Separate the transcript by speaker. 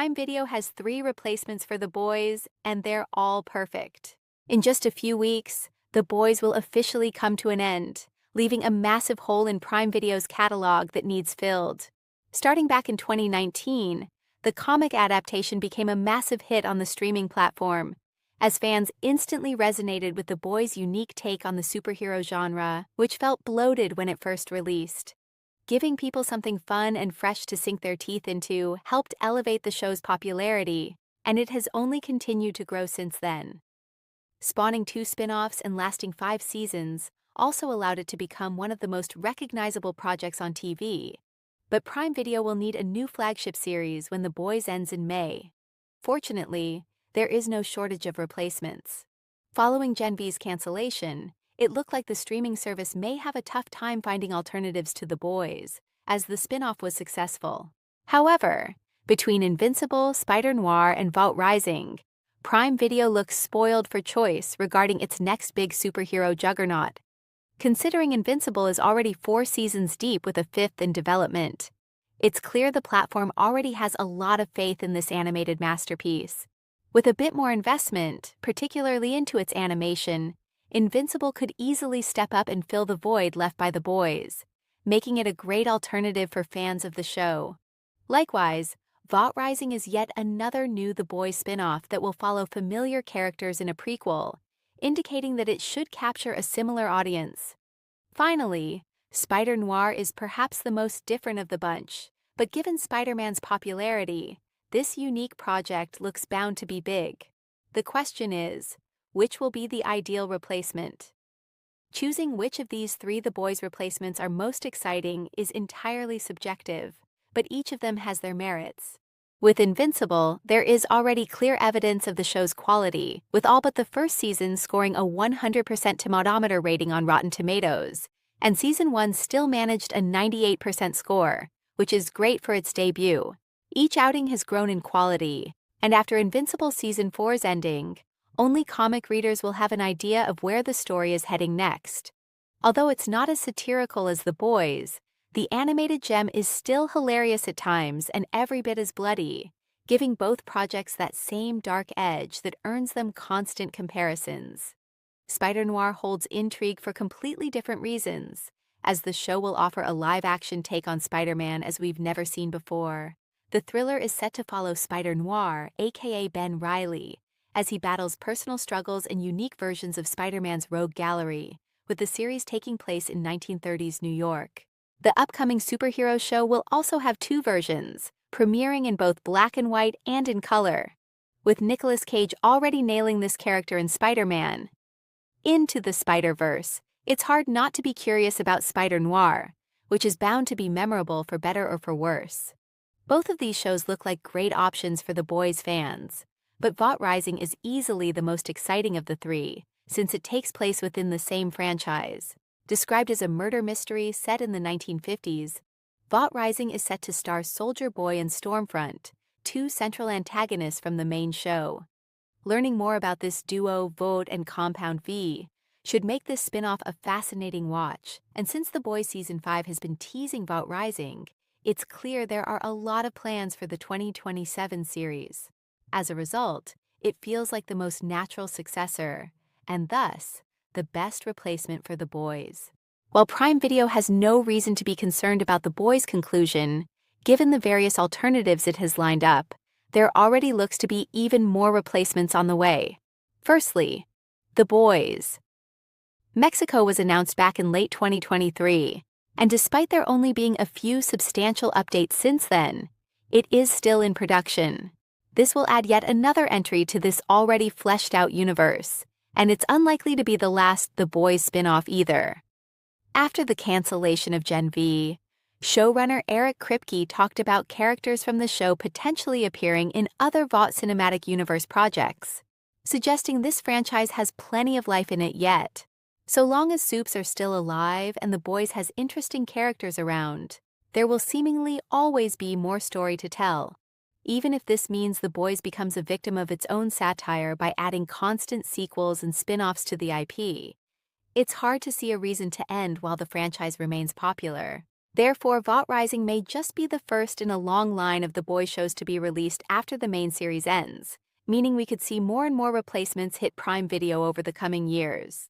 Speaker 1: Prime Video has 3 replacements for The Boys, and they're all perfect. In just a few weeks, The Boys will officially come to an end, leaving a massive hole in Prime Video's catalog that needs filled. Starting back in 2019, the comic adaptation became a massive hit on the streaming platform, as fans instantly resonated with The Boys' unique take on the superhero genre, which felt bloated when it first released. Giving people something fun and fresh to sink their teeth into helped elevate the show's popularity, and it has only continued to grow since then. Spawning 2 spin-offs and lasting 5 seasons also allowed it to become one of the most recognizable projects on TV. But Prime Video will need a new flagship series when The Boys ends in May. Fortunately, there is no shortage of replacements. Following Gen V's cancellation, it looked like the streaming service may have a tough time finding alternatives to The Boys, as the spin-off was successful. However, between Invincible, Spider-Noir, and Vault Rising, Prime Video looks spoiled for choice regarding its next big superhero juggernaut. Considering Invincible is already 4 seasons deep with a 5th in development, it's clear the platform already has a lot of faith in this animated masterpiece. With a bit more investment, particularly into its animation, Invincible could easily step up and fill the void left by The Boys, making it a great alternative for fans of the show. Likewise, Vault Rising is yet another new The Boys spin-off that will follow familiar characters in a prequel, indicating that it should capture a similar audience. Finally, Spider-Noir is perhaps the most different of the bunch, but given Spider-Man's popularity, this unique project looks bound to be big. The question is, which will be the ideal replacement? Choosing which of these 3 The Boys replacements are most exciting is entirely subjective, but each of them has their merits. With Invincible, there is already clear evidence of the show's quality, with all but the first season scoring a 100% Tomatometer rating on Rotten Tomatoes, and Season 1 still managed a 98% score, which is great for its debut. Each outing has grown in quality, and after Invincible Season 4's ending, only comic readers will have an idea of where the story is heading next. Although it's not as satirical as The Boys, the animated gem is still hilarious at times and every bit as bloody, giving both projects that same dark edge that earns them constant comparisons. Spider-Noir holds intrigue for completely different reasons, as the show will offer a live-action take on Spider-Man as we've never seen before. The thriller is set to follow Spider-Noir, aka Ben Reilly, as he battles personal struggles and unique versions of Spider-Man's rogue gallery, with the series taking place in 1930s New York. The upcoming superhero show will also have 2 versions, premiering in both black and white and in color, with Nicolas Cage already nailing this character in Spider-Man. Into the Spider-Verse, it's hard not to be curious about Spider-Noir, which is bound to be memorable for better or for worse. Both of these shows look like great options for The Boys fans, but Vault Rising is easily the most exciting of the 3, since it takes place within the same franchise. Described as a murder mystery set in the 1950s, Vault Rising is set to star Soldier Boy and Stormfront, 2 central antagonists from the main show. Learning more about this duo, Vought and Compound V, should make this spin-off a fascinating watch, and since The Boys Season 5 has been teasing Vault Rising, it's clear there are a lot of plans for the 2027 series. As a result, it feels like the most natural successor, and thus, the best replacement for The Boys. While Prime Video has no reason to be concerned about The Boys' conclusion, given the various alternatives it has lined up, there already looks to be even more replacements on the way. Firstly, The Boys. Mexico was announced back in late 2023, and despite there only being a few substantial updates since then, it is still in production. This will add yet another entry to this already fleshed-out universe, and it's unlikely to be the last The Boys spin-off either. After the cancellation of Gen V, showrunner Eric Kripke talked about characters from the show potentially appearing in other Vault Cinematic Universe projects, suggesting this franchise has plenty of life in it yet. So long as Soups are still alive and The Boys has interesting characters around, there will seemingly always be more story to tell. Even if this means The Boys becomes a victim of its own satire by adding constant sequels and spin-offs to the IP, it's hard to see a reason to end while the franchise remains popular. Therefore, Vault Rising may just be the first in a long line of The Boys shows to be released after the main series ends, meaning we could see more and more replacements hit Prime Video over the coming years.